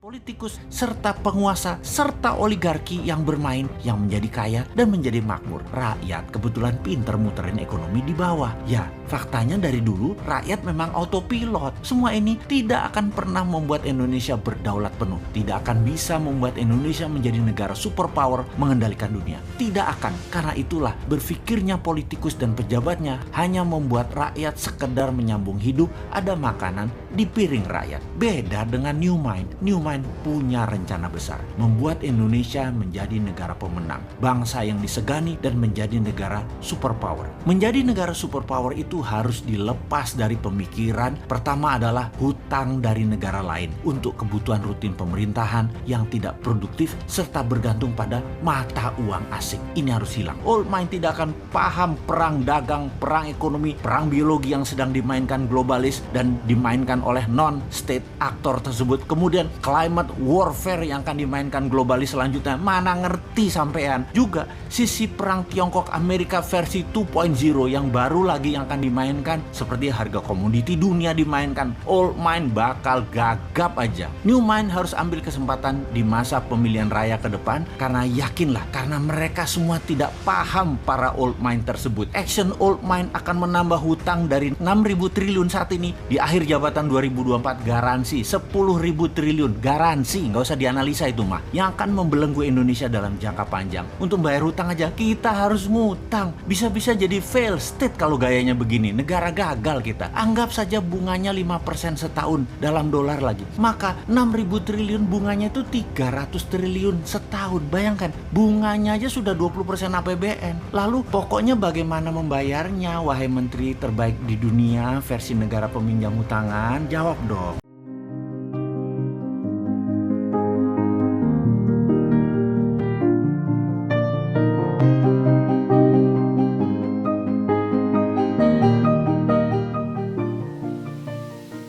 Politikus serta penguasa serta oligarki yang bermain, yang menjadi kaya dan menjadi makmur. Rakyat kebetulan pinter muterin ekonomi di bawah. Ya, faktanya dari dulu rakyat memang autopilot. Semua ini tidak akan pernah membuat Indonesia berdaulat penuh. Tidak akan bisa membuat Indonesia menjadi negara superpower mengendalikan dunia. Tidak akan. Karena itulah berpikirnya politikus dan pejabatnya hanya membuat rakyat sekedar menyambung hidup, ada makanan di piring rakyat. Beda dengan New Mind. New Mind punya rencana besar, membuat Indonesia menjadi negara pemenang, bangsa yang disegani dan menjadi negara superpower. Menjadi negara superpower itu harus dilepas dari pemikiran pertama adalah hutang dari negara lain untuk kebutuhan rutin pemerintahan yang tidak produktif serta bergantung pada mata uang asing. Ini harus hilang. Old mind tidak akan paham perang dagang, perang ekonomi, perang biologi yang sedang dimainkan globalis dan dimainkan oleh non-state aktor tersebut. Kemudian climate warfare yang akan dimainkan globalis selanjutnya, mana ngerti sampean. Juga sisi perang Tiongkok Amerika versi 2.0 yang baru lagi yang akan dimainkan, seperti harga komoditi dunia dimainkan. Old mind bakal gagap aja. New mind harus ambil kesempatan di masa pemilihan raya ke depan, karena yakinlah, karena mereka semua tidak paham para old mind tersebut. Action old mind akan menambah hutang dari 6.000 triliun saat ini, di akhir jabatan 2024 garansi 10.000 triliun, garansi, nggak usah dianalisa itu mah, yang akan membelenggu Indonesia dalam jangka panjang. Untuk bayar hutang aja kita harus ngutang, bisa-bisa jadi fail state kalau gayanya begini, negara gagal kita. Anggap saja bunganya 5% setahun dalam dolar lagi, maka 6.000 triliun bunganya itu 300 triliun setahun. Bayangkan, bunganya aja sudah 20% APBN. Lalu pokoknya bagaimana membayarnya, wahai menteri terbaik di dunia versi negara peminjam hutangan? Jawab dong.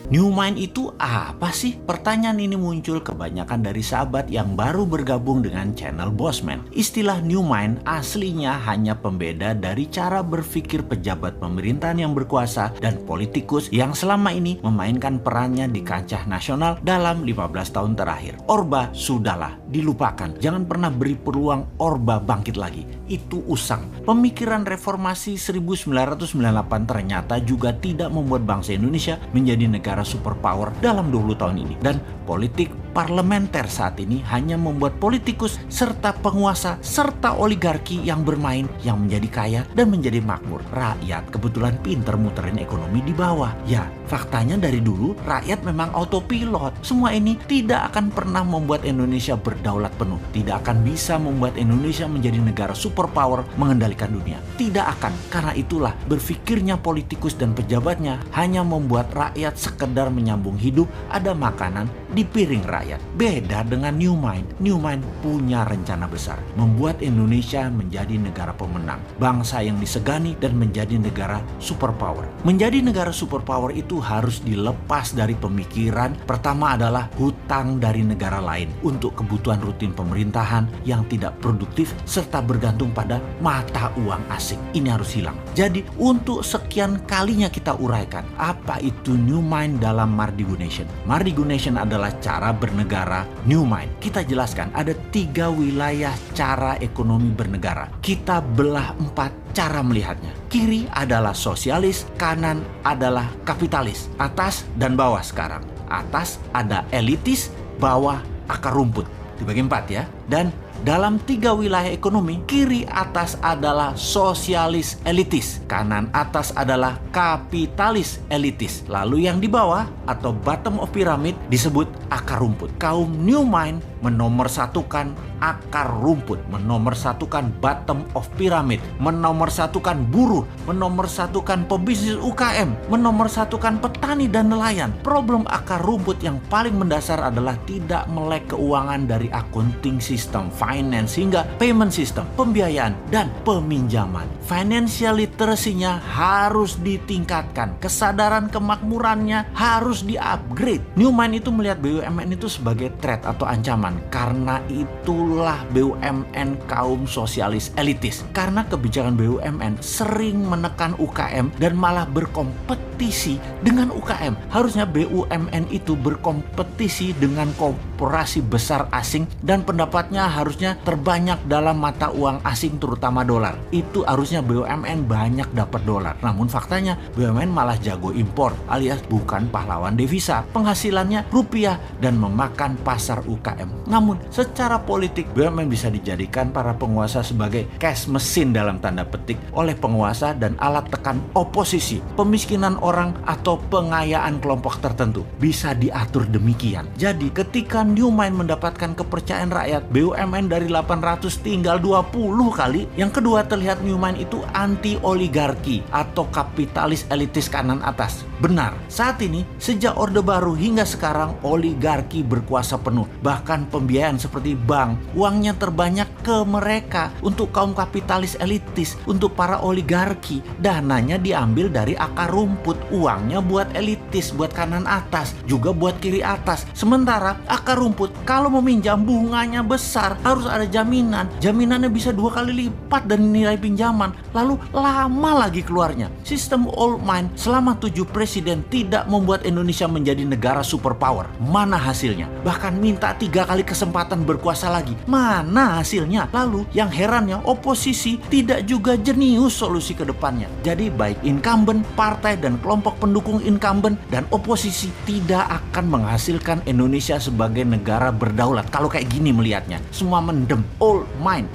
New Mind itu apa sih? Pertanyaan ini muncul kebanyakan dari sahabat yang baru bergabung dengan channel Bosman. Istilah New Mind aslinya hanya pembeda dari cara berpikir pejabat pemerintahan yang berkuasa dan politikus yang selama ini memainkan perannya di kancah nasional dalam 15 tahun terakhir. Orba sudahlah, dilupakan. Jangan pernah beri peluang Orba bangkit lagi. Itu usang. Pemikiran reformasi 1998 ternyata juga tidak membuat bangsa Indonesia menjadi negara superpower dalam 20 tahun ini. Dan politik parlementer saat ini hanya membuat politikus serta penguasa serta oligarki yang bermain, yang menjadi kaya dan menjadi makmur. Rakyat kebetulan pinter muterin ekonomi di bawah. Ya, faktanya dari dulu rakyat memang autopilot. Semua ini tidak akan pernah membuat Indonesia berdaulat penuh. Tidak akan bisa membuat Indonesia menjadi negara superpower mengendalikan dunia. Tidak akan. Karena itulah berpikirnya politikus dan pejabatnya hanya membuat rakyat sekedar menyambung hidup, ada makanan di piring rakyat. Beda dengan New Mind. New Mind punya rencana besar, membuat Indonesia menjadi negara pemenang, bangsa yang disegani dan menjadi negara superpower. Menjadi negara superpower itu harus dilepas dari pemikiran pertama adalah hutang dari negara lain untuk kebutuhan rutin pemerintahan yang tidak produktif serta bergantung pada mata uang asing. Ini harus hilang. Jadi untuk sekian kalinya kita uraikan apa itu New Mind dalam Mardigu Nation. Mardigu Nation adalah cara bernegara New Mind. Kita jelaskan ada 3 wilayah cara ekonomi bernegara. Kita belah 4 cara melihatnya. Kiri adalah sosialis, kanan adalah kapitalis, atas dan bawah sekarang. Atas ada elitis, bawah akar rumput. Dibagi 4 ya. Dan dalam 3 wilayah ekonomi, kiri atas adalah sosialis elitis, kanan atas adalah kapitalis elitis. Lalu yang di bawah atau bottom of pyramid disebut akar rumput. Kaum New Mind menomorsatukan akar rumput, menomorsatukan bottom of pyramid, menomorsatukan buruh, menomorsatukan pebisnis UKM, menomorsatukan petani dan nelayan. Problem akar rumput yang paling mendasar adalah tidak melek keuangan dari accounting system, finance hingga payment system, pembiayaan dan peminjaman. Financial literacy-nya harus ditingkatkan, kesadaran kemakmurannya harus di-upgrade. New Mind itu melihat BUMN itu sebagai threat atau ancaman. teman-teman, karena itulah BUMN kaum sosialis elitis. Karena kebijakan BUMN sering menekan UKM dan malah berkompetisi dengan UKM. Harusnya BUMN itu berkompetisi dengan korporasi besar asing dan pendapatnya harusnya terbanyak dalam mata uang asing, terutama dolar. Itu harusnya BUMN banyak dapat dolar. Namun faktanya BUMN malah jago impor, alias bukan pahlawan devisa. Penghasilannya rupiah dan memakan pasar UKM. Namun secara politik BUMN bisa dijadikan para penguasa sebagai cash mesin dalam tanda petik oleh penguasa dan alat tekan oposisi. Pemiskinan orang atau pengayaan kelompok tertentu bisa diatur demikian. Jadi ketika New Mind mendapatkan kepercayaan rakyat, BUMN dari 800 tinggal 20 kali. Yang kedua, terlihat New Mind itu anti oligarki atau kapitalis elitis kanan atas. Benar, saat ini sejak Orde Baru hingga sekarang oligarki berkuasa penuh. Bahkan pembiayaan seperti bank, uangnya terbanyak ke mereka. Untuk kaum kapitalis elitis, untuk para oligarki, dananya diambil dari akar rumput. Uangnya buat elitis, buat kanan atas, juga buat kiri atas. Sementara akar rumput kalau meminjam bunganya besar, harus ada jaminan. Jaminannya bisa 2 kali lipat dari nilai pinjaman. Lalu lama lagi keluarnya. Sistem old mind selama 7 presiden tidak membuat Indonesia menjadi negara superpower. Mana hasilnya? Bahkan minta 3 kali kesempatan berkuasa lagi. Mana hasilnya? Lalu yang herannya, oposisi tidak juga jenius solusi ke depannya. Jadi baik incumbent, partai dan kelompok pendukung incumbent dan oposisi tidak akan menghasilkan Indonesia sebagai negara berdaulat. Kalau kayak gini melihatnya, semua mendem. Old mind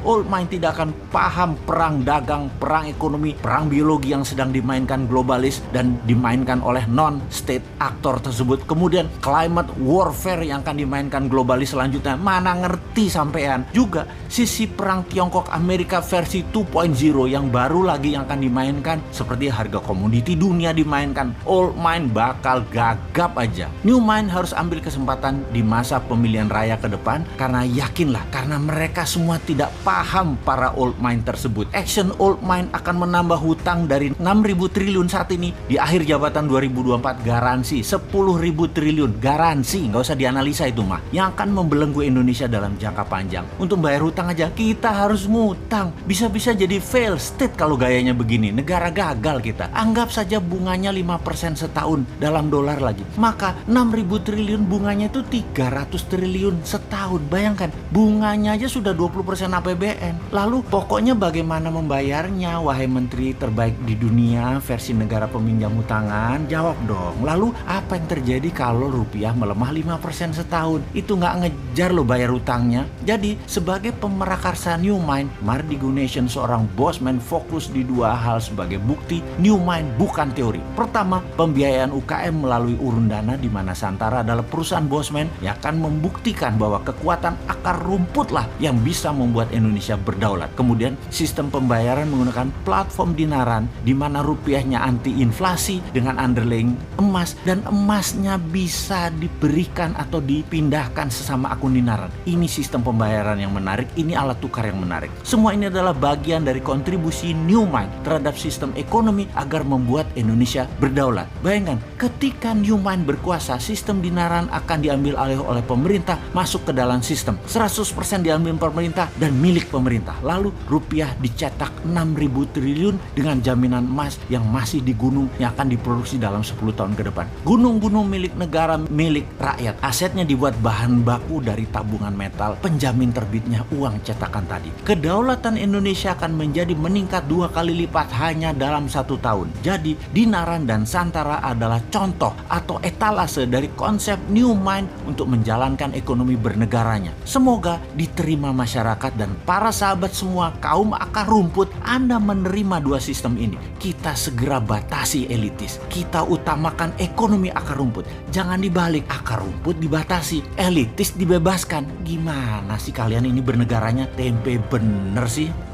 tidak akan paham perang dagang, perang ekonomi, perang biologi yang sedang dimainkan globalis dan dimainkan oleh non-state aktor tersebut. Kemudian climate warfare yang akan dimainkan globalis selanjutnya, mana ngerti sampean. Juga sisi perang Tiongkok Amerika versi 2.0 yang baru lagi yang akan dimainkan, seperti harga komoditi dunia dimainkan. Old mind bakal gagap aja. New mind harus ambil kesempatan di masa pemilihan raya ke depan, karena yakinlah, karena mereka semua tidak paham para old mind tersebut. Action old mind akan menambah hutang dari 6.000 triliun saat ini, di akhir jabatan 2024 garansi 10.000 triliun, garansi, nggak usah dianalisa itu mah, yang akan membelenggu Indonesia dalam jangka panjang. Untuk bayar hutang aja kita harus ngutang, bisa-bisa jadi fail state kalau gayanya begini, negara gagal kita. Anggap saja bunganya 5% setahun dalam dolar lagi, maka 6.000 triliun bunganya itu 300 triliun setahun. Bayangkan, bunganya aja sudah 20% APBN. Lalu pokoknya bagaimana membayarnya, wahai menteri terbaik di dunia versi negara peminjam hutangan? Jawab dong. Lalu apa yang terjadi kalau rupiah melemah 5% setahun? Itu nggak ngejar lo bayar hutangnya. Jadi sebagai pemerakarsa New Mind, Mardi Gunasion seorang bosman fokus di 2 hal sebagai bukti New Mind bukan teori. Pertama, pembiayaan UKM melalui urun dana, di mana Santara adalah perusahaan bosman yang akan membuktikan bahwa kekuatan akar rumputlah yang bisa membuat Indonesia berdaulat. Kemudian sistem pembayaran menggunakan platform dinaran, di mana rupiahnya anti inflasi dengan underlying emas, dan emasnya bisa diberikan atau dipindahkan sesama akun dinaran. Ini sistem pembayaran yang menarik, ini alat tukar yang menarik. Semua ini adalah bagian dari kontribusi New Mind terhadap sistem ekonomi agar membuat Indonesia berdaulat. Bayangkan, ketika New Mind berkuasa, sistem dinaran akan diambil alih oleh pemerintah, masuk ke dalam sistem. 100% diambil pemerintah dan milik pemerintah. Lalu rupiah dicetak 6.000 triliun dengan jaminan emas yang masih di gunung yang akan diproduksi dalam 10 tahun ke depan. Gunung-gunung milik negara, milik rakyat. Asetnya dibuat bahan baku dari tabungan metal, penjamin terbitnya uang cetakan tadi. Kedaulatan Indonesia akan menjadi meningkat 2 kali lipat hanya dalam 1 tahun. Jadi dinaran dan Santara adalah contoh atau etalase dari konsep New Mind untuk menjalankan ekonomi bernegaranya. Semoga diterima masyarakat dan para sahabat semua kaum akar rumput. Anda menerima 2 sistem ini. Kita segera batasi elitis. Kita utamakan ekonomi akar rumput. Jangan dibalik, akar rumput dibatasi, elitis dibebaskan. Gimana sih kalian ini bernegaranya? Tempe bener sih.